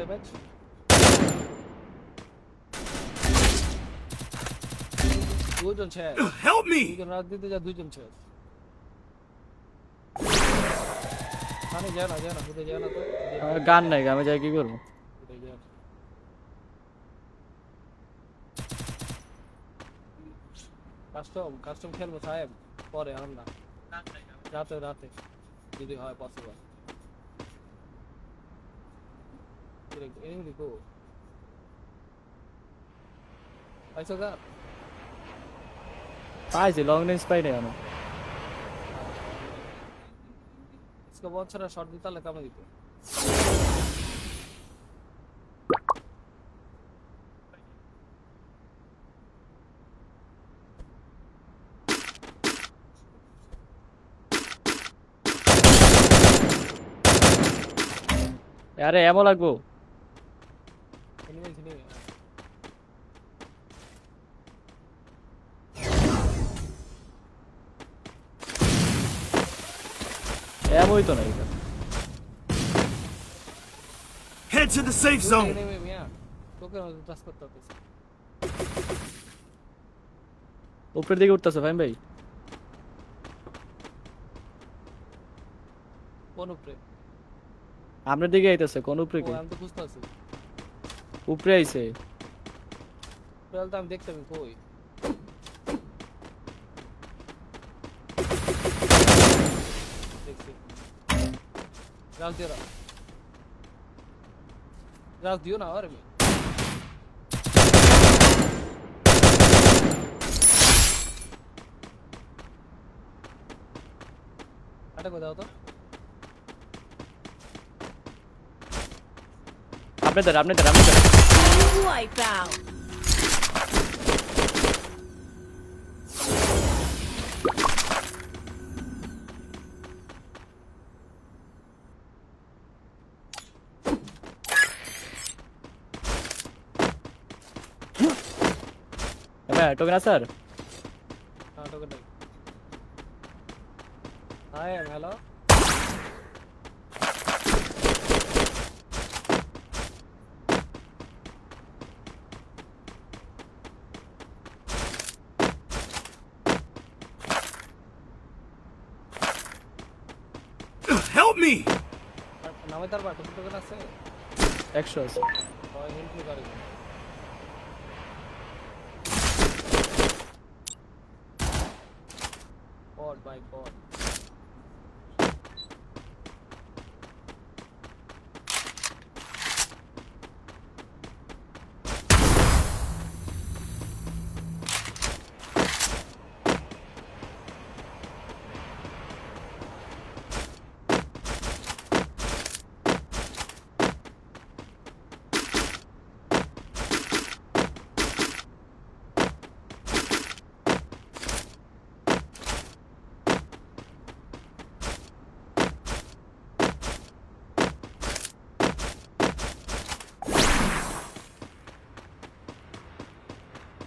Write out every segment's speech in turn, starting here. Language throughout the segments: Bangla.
ম্যাচ দুজন শেষ Help me! দুজন রাত দিতে যা দুজন শেষ মানে যায় না বুঝে যায় না তো আমার গান নাই আমি যাই কি করবো কাস্টম খেলবো সাহেব পরে আর না রাতে যদি হয় পসিবল এনিমি কো পাইছো গা পাইছি লং রেঞ্জ পাই নাই আমি इसका बहुत सारा शॉट दिता लगा मैं दितो আরে এমন লাগবো एनिमी এমনই তো নাই Head to the safe zone! Enemy मिया তোকে টাচ করতে হবে উপরের দিকে উঠতেছে ফাইম ভাই কোন উপরে আপনার দিকে আইতেছে কোন উপরে ও কি আমি তো বুঝতে আছি উপরে আইছে তাহলে তো আমি দেখতে আমি কই দেখছি রাজ দিও না আরে আটা কো দাও তো আপনাদের Wipe out. হ্যাঁ টোকেন স্যার হ্যাঁ টোকেন নাই হাই হ্যালো Help me! নামে তার বাট টোকেন আছে 100 আছে হয় হেল্প মি করে God by God.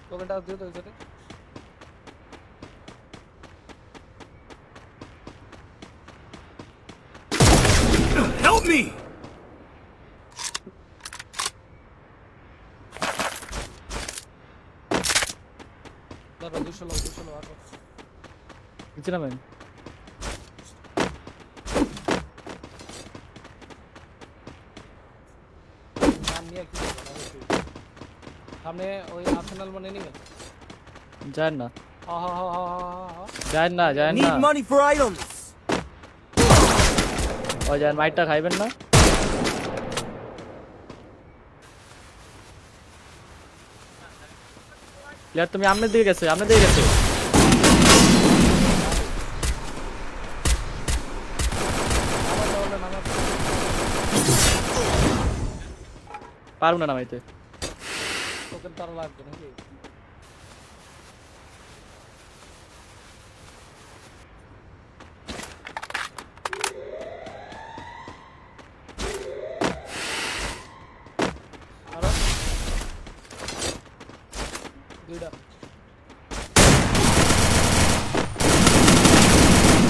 টোকেনটা দিও তো এখানে Help me! দাঁড়া 200 লোক আসো নিচে নামেন নাম নিয়ে কি সামনে ওই আর্সেনাল মানে নিবে যান না হা যান না Need money for items! ও যান মাইটটা খাইবেন না প্লেয়ার তুমি আপনার দিকে গেছে পারবো না নামাইতে টোকেন তার লাগবে নাকি আরো দুইটা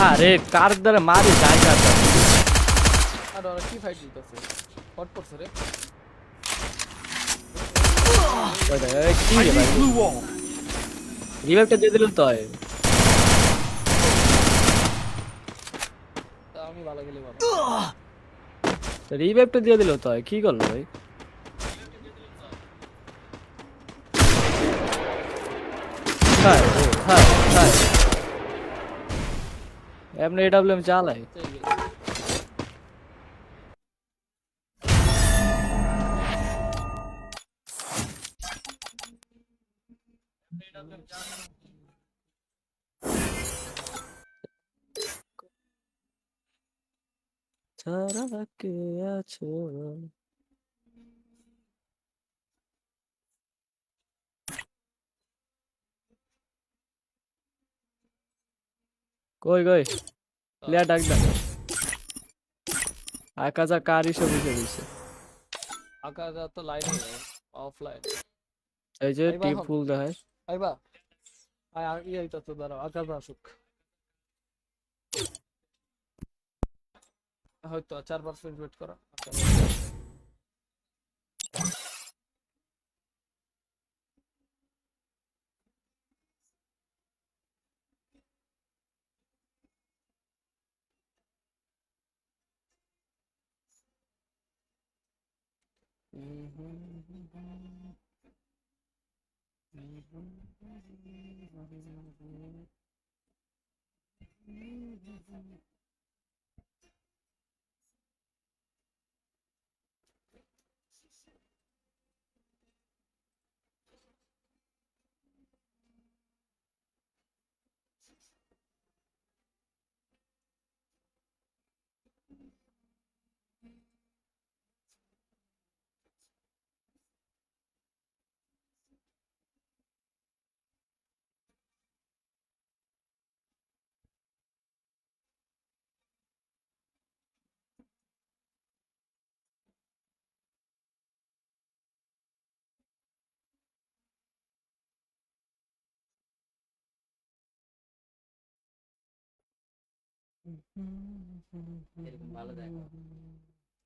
আরে কার দ্বারা মারি যায় কার আর ওরা কি ফাইট দিতেছে হট পড়ছে রে ওই দেখ, এই কি I রে ভাই need blue wall. রিভাইভটা দিয়ে দিল তো হয়। তা আমি ভালো গেলে ভালো। রিভাইভটা দিয়ে দিল তো হয়, কি করলো ভাই? খায় ও, খায় খায় এমনি এডব্লিউএম চালায়। এই গেলে। ছাড়া কে আছো? কই কই প্লেয়ার ডাক দেন। আকাজা কার হিসেবে বসে দিছে। আকাশ আর তো লাইট নেই অফলাইন। এই যে আইবা টিপ এখন। ফুল দেখায়। আইবা আই আর ইয়ে তো দাঁড়াও আকাশ আসুক। হয়তো 4% ওয়েট করা।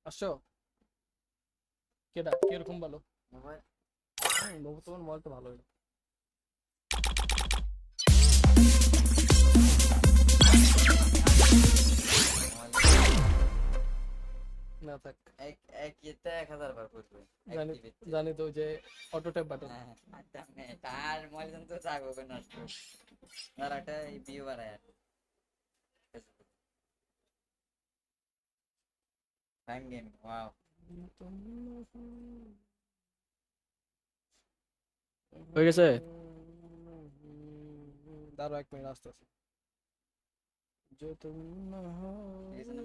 আসো কেডা কিরকম ভালো বাবু তোমার মোবাইল তো ভালোই না থাক এক ইয়েতে 1000 বার করবে জানি জানি তো যে অটো ট্যাপ বাটন তার মোবাইল তো থাকবে নষ্ট আর একটা ভিউ বাড়ায় টাইম গেম ওয়াও হয়ে গেছে। দাঁড়াও 1 মিনিট আসতে আছে जो तुम न हो ঠিক আছে না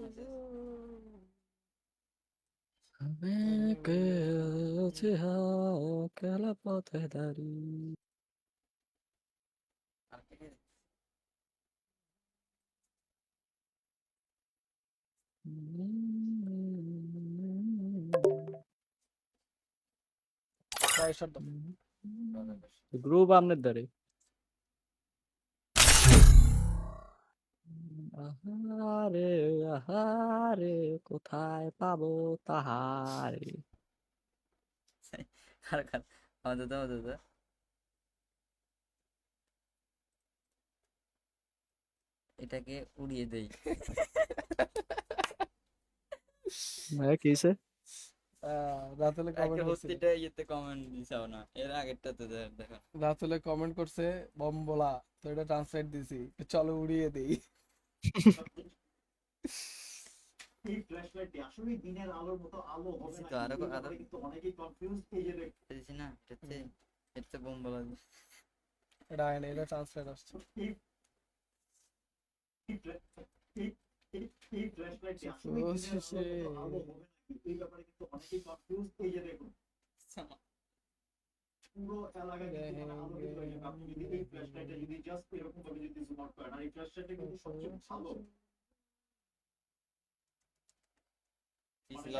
মেসেজ কেলা পথে দাঁড়িয়ে আর কি প্রায় শট দাও গ্রুপ আপনার দ্বারে আহারে আহারে কোথায় পাবো তাহারে। আর কার আমাদের তো এটাকে উড়িয়ে দেই কিসে রাতুলে একটা কমেন্ট করছে হস্তিটা ইয়েতে কমেন্ট দিছাও না এর আগেরটা তো দেখো রাতুলে কমেন্ট করছে বম বলা তো এটা ট্রান্সলেট দিছি চলো উড়িয়ে দেই এই ফ্ল্যাশলাইটটি আসলে দিনের আলোর মতো আলো হবে তো না আরো এই আরো ব্যাপারে কিন্তু অনেকেই কনফিউজ এই যে দিছি না এটাতে বোম বলা দিই এটা আয় না এটা ট্রান্সলেট আসছে এই এই এই ফ্ল্যাশলাইটটি আসলে ও, দিনের সে- আলোর মতো আলো হবে না এই ব্যাপারে কিন্তু অনেকেই কনফিউজ এই যে দেখুন পুরো এলাকা কিন্তু মানে আলোকিত হয়ে যাবে আপনি যদি এই ফ্ল্যাশলাইটটা যদি জাস্ট এরকম ভাবে যদি জুম আউট করেন আর এই ফ্ল্যাশলাইটটা কিন্তু সবচেয়ে ভালো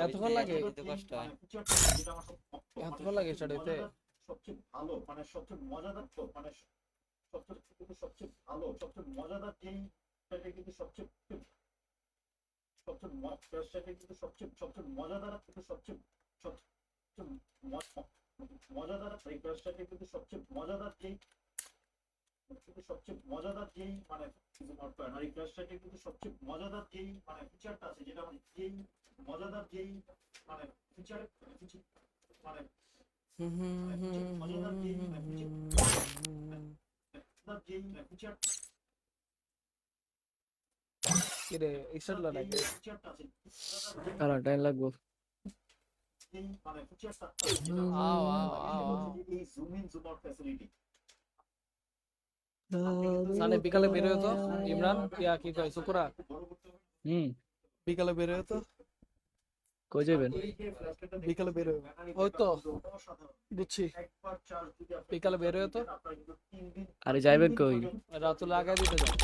এতক্ষণ লাগে? এত কষ্ট হয় এতক্ষণ লাগে স্টাডিতে সবচেয়ে ভালো মানে সবচেয়ে মজাদার তো মানে সবচেয়ে ভালো সবচেয়ে মজাদার যেই সেটা কিন্তু সবচেয়ে সবচেয়ে কিন্তু সবচেয়ে মজাদার কিন্তু সবচেয়ে মজাদার এই ক্লাসটাকে কিন্তু সবচেয়ে মজাদার যেই মানে আর এই ক্লাসটাকে কিন্তু সবচেয়ে মজাদার যেই মানে ফিচারটা আছে যেটা মানে যেই মজাদার যেই মানে ফিচার মানে মজাদার যেই ফিচার কি রে স্টার্ট লা নাকি ফিচারটা আছে আর টাইম লাগবো যেই মানে ফিচারটা আও আও আও এই zoom in zoom out facility সানে বিকালে বের হতো ইমরান কি কয় সুকুরা বিকালে বের হতো কই যাবেন বিকালে বের হতো ওই তো বুঝছি বিকালে বের হতো আরে যাইবেন কই রাত লাগাই দিতে যাও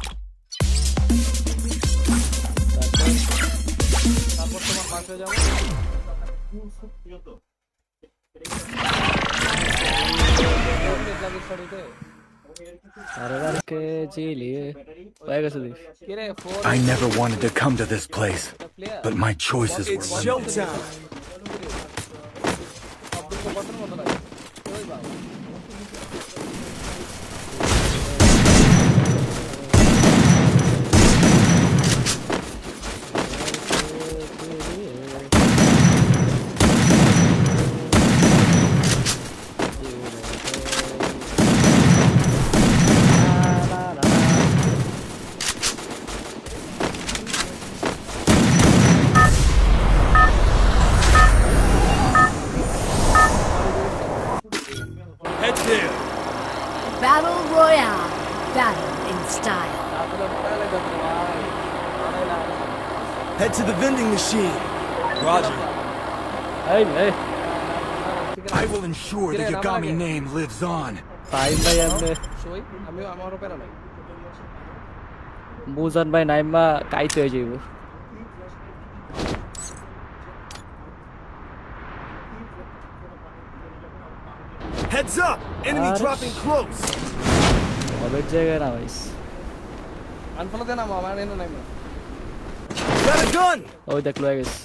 তারপর তোমার পাশে যাবো স্টাডিতে আরে রাখে জিলিয়ে হয়ে গেছে দিস কি রে ফোর I never wanted to come to this place, player but my choices were It's limited. showtime. Abdul কতর মতো লাগে ওই বাবা Head there. Battle Royale. Battle in style. তারপরে ভালো লাগে ভাই ভালো লাগে Head to the vending machine. Roger. এই এই I will ensure the Yagami name lives on. Time ভাই আপনি সই আমিও আমারও পেরা নাই মুজান ভাই নাইমা কাইতে হয়ে যাইব Heads up. Enemy dropping close. অবের জায়গায় না ভাইস আনফলো দেন আমার এনে নাই Got a gun. ওই দেখলো হয়ে গেছে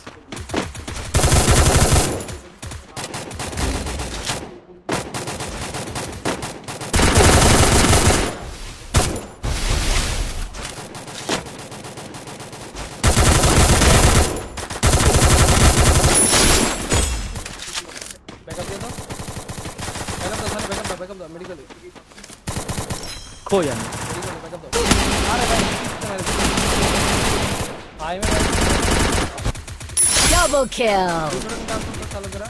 ব্যাকআপ দিয়ে দাও ব্যাকআপ দাও মেডিকেল কই জানি ব্যাকআপ দাও আরে ভাই ভাই মে Double kill. চালু করা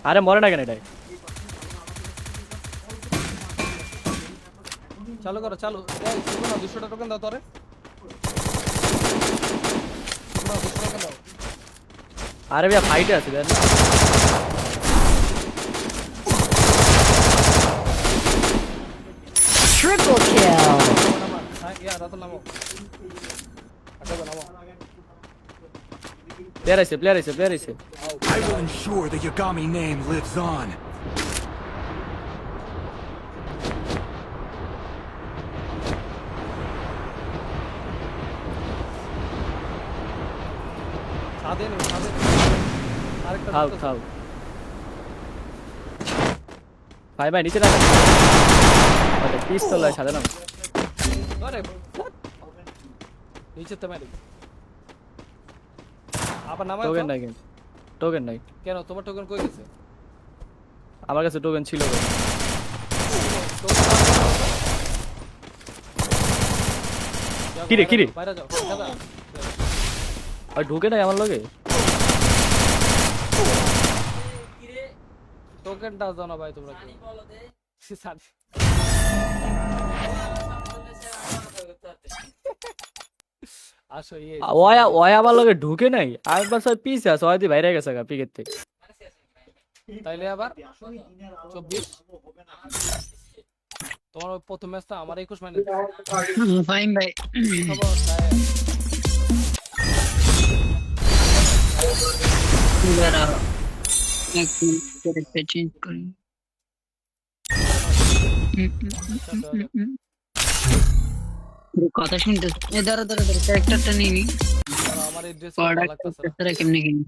আরে মরে না কেন এটাই চালু করো চালু এই শুনো না 200 টোকেন দাও তোরে শুনো 200 টোকেন দাও আরে ভাই ফাইটে আছে দেন Triple kill. ইয়া রাত নামো আচ্ছা নামো প্লেয়ার আইছে I will ensure the Yagami name lives on. ছাদে আরেকটা খাও খাও ভাই ভাই নিচে রাখো ওটা পিস্তল আছে সাদা না আরে নিচে তো মারি আবার নামাই টোকেন নাই কিন্তু টোকেন নাই কেন তোমার টোকেন কই গেছে আমার কাছে টোকেন ছিল কি রে বাইরে যাও দাদা আর ঢুকে নাই আমার লগে টোকেনটা দাও না ভাই তোমরা কি সাথে আসো ইয়ে ওয়া আমার লগে ঢুকে নাই আর বাস পিছে আছে ওই দি বাইরে গেছে গা পিকের থেকে তাইলে আবার 24 তোমার প্রথম ম্যাচটা আমার 21 মাইনাস ফাইন ভাই খবর সাহেব দাঁড়াও এক মিনিট চেঞ্জ করি কথা শুনতে এই দাঁড়া ক্যারেক্টারটা নিয়ে নি আমার এই ড্রেস ভালো লাগতেছে ক্যারেক্টারটা কেমনে কিনি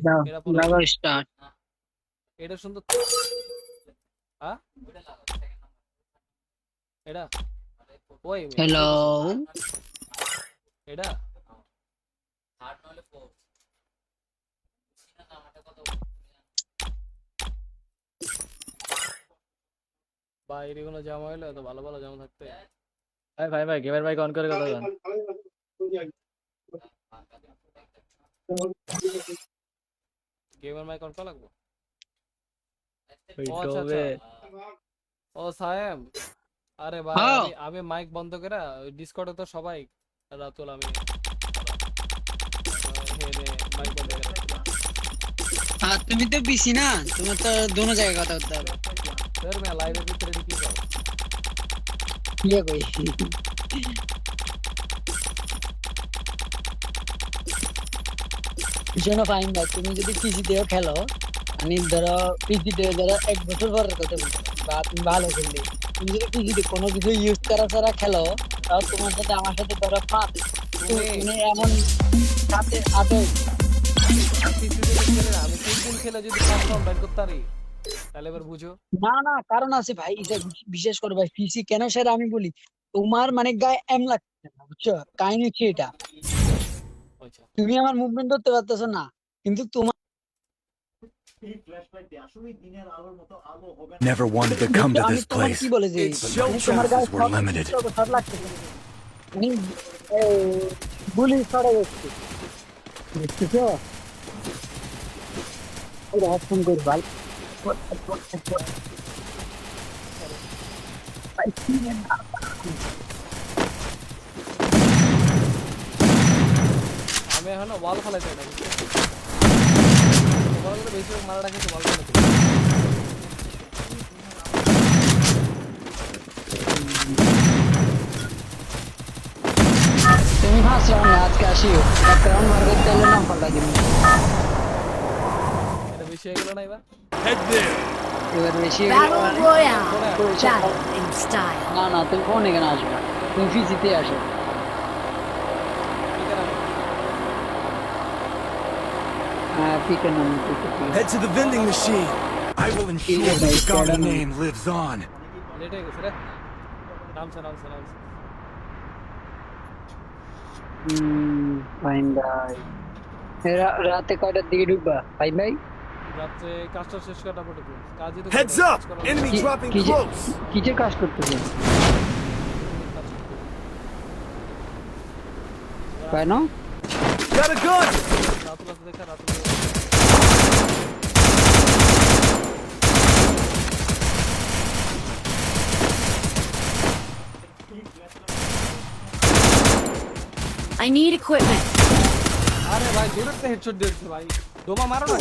দাও এটা পরে লাগাও স্টার্ট। এটা সুন্দর হ্যাঁ এটা ওই হ্যালো এটা বাইরে কোনো জামা হইলে তো ভালো ভালো জামা থাকতে ভাই গেমের মাইক অন করে কথা বলেন। গেমের মাইক অন করা লাগবে ওই ও আচ্ছা ডবে ও সায়েম আরে ভাই হ্যাঁ। আমি মাইক বন্ধ করে ওই ডিসকর্ডে তো সবাই রাতুল আমি মাইক বন্ধ করে আর তুমি তো বিসি না, তোমার তো দোনো জায়গায় কথা বলতে হবে। স্যার मैं লাইভের ভিতরে ঢুকি যাও ইয়ে কই শোনো ফাইন ভাই, তুমি যদি পিসি দিয়েও খেলো, আমি ধরো পিসি দিয়ে ধরো 1 বছর পরের কথা বলছি, বা তুমি ভালো খেললে, তুমি যদি পিসি দিয়ে কোনো কিছু ইউজ করা ছাড়া খেলো, তাও তোমার সাথে আমার সাথে ধরো পাঁচ তুমি এমন সাথে আদৌ আমি 3 দিন খেলে যদি 5 রাউন্ড বাইর করতে পারি তাহলে এবার বুঝো না না কারণ আছে ভাই, এটা বিশেষ করে ভাই পিসি কেন সেটা আমি বলি। তোমার মানে গায়ে এম লাগছে না, বুঝছো কাহিনী হচ্ছে এটা। আচ্ছা তুমি আমার মুভমেন্ট ধরতে পারতেছো না, কিন্তু তোমার এই ফ্ল্যাশলাইট দিয়ে আসলে দিনের আলোর মতো আলো হবে না। Never wanted to come to আমি this তোমার place. কি বলে যে Its মানে তোমার গায়ে chances were limited. শট লাগতেছে না। মানে গুলি ছড়ে যাচ্ছে, বুঝতেছো? ওই ফোন করি ভাই, ভাই কি না আমি এখন ওয়াল ফেলাইতে না ওয়াল করে বেশি মারা রাখে তো ওয়াল ফেলাইতে তুমি ফার্স্ট রাউন্ডে আজকে আসিও, একটা রাউন্ড মার করতে হলে নাম পাল্টা দিবি। এটা বেশি হয়ে গেল না এবার Head there. এবার বেশি Battle Royale. Battle in style. না না তুমি ফোন এখানে আসবে, তুমি পিসিতে আসো। ঠিক আছে হ্যাঁ পিকের নাম Head to the vending machine. I will ensure the Yagami name lives on. Late হয়ে গেছে রে নামছে ফাইন ভাই। রাতে কয়টার দিকে ঢুকবা ফাইন ভাই? রাত্রে কাজটা শেষ করার পর ঢুকবো কাজই তো Heads করবো, up! কাজ করা Enemy কি- dropping কি যে- close. কিসের কাজ করতেছে কেন? Got a gun. রাতুল আছে দেখা রাতুল I need equipment. আরে ভাই ডিরেক্ট হেডশট দিয়েছে ভাই দোমা মারো না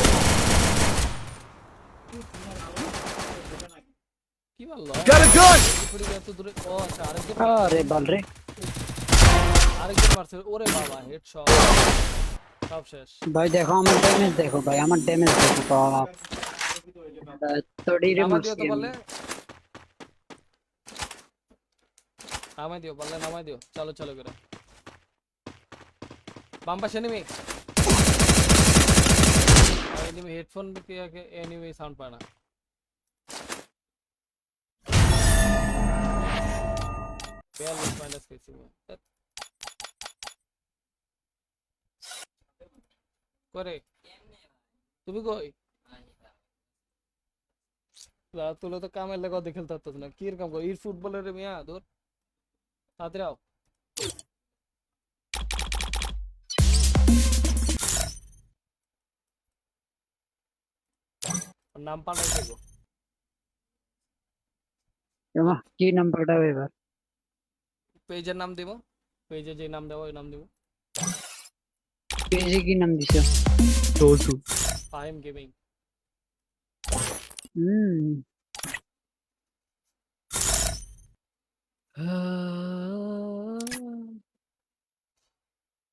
কি বললো Got a gun. পড়ে গেল তো দূরে ও আচ্ছা আরেকজন আরে বাল রে, মারছে ওরে বাবা হেডশট সব শেষ ভাই দেখো আমার ড্যামেজ, দেখো ভাই আমার ড্যামেজ দেখো বাপ, তোড়িরে নামাই দিও মারছি তো আমি। বললে নামাই দিও চলো করে বাম পাশে এনিমি হেডফোন এনিমি সাউন্ড পায় না মাইনাস খেয়েছি করে তুমি কই তুলে তো কামের লেগে দেখে খেলতে পারতো না কি এরকম ইর ফুটবলের মিয়া দূর তাড়াতাড়ি আও নাম পাল্টাই দেবো এমা, কি নাম্বারটা এবার? পেজের নাম দিব পেজে যে নাম দেবো ওই নাম দিব পেজে কি নাম দিছো? ফাইম গেমিং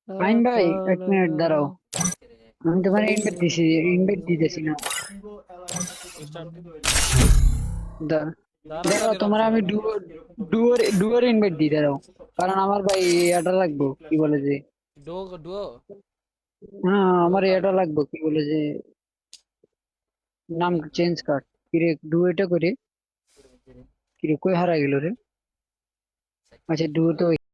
ফাইন ভাই 1 মিনিট দাঁড়াও, আমি তোমার ইনভাইট দিতেছি না। দাঁড়াও তোমার আমি ডুয়োর ইনভাইট দিই, দাঁড়াও, কারণ আমার ভাই এটা লাগবো কি বলে যে ডো ডুও হ্যাঁ আমার এটা লাগবে কি বলে যে নাম চেঞ্জ কার কিরে ডুয়েটা করে কিরে কই হারাই গেল রে আচ্ছা ডুয়েট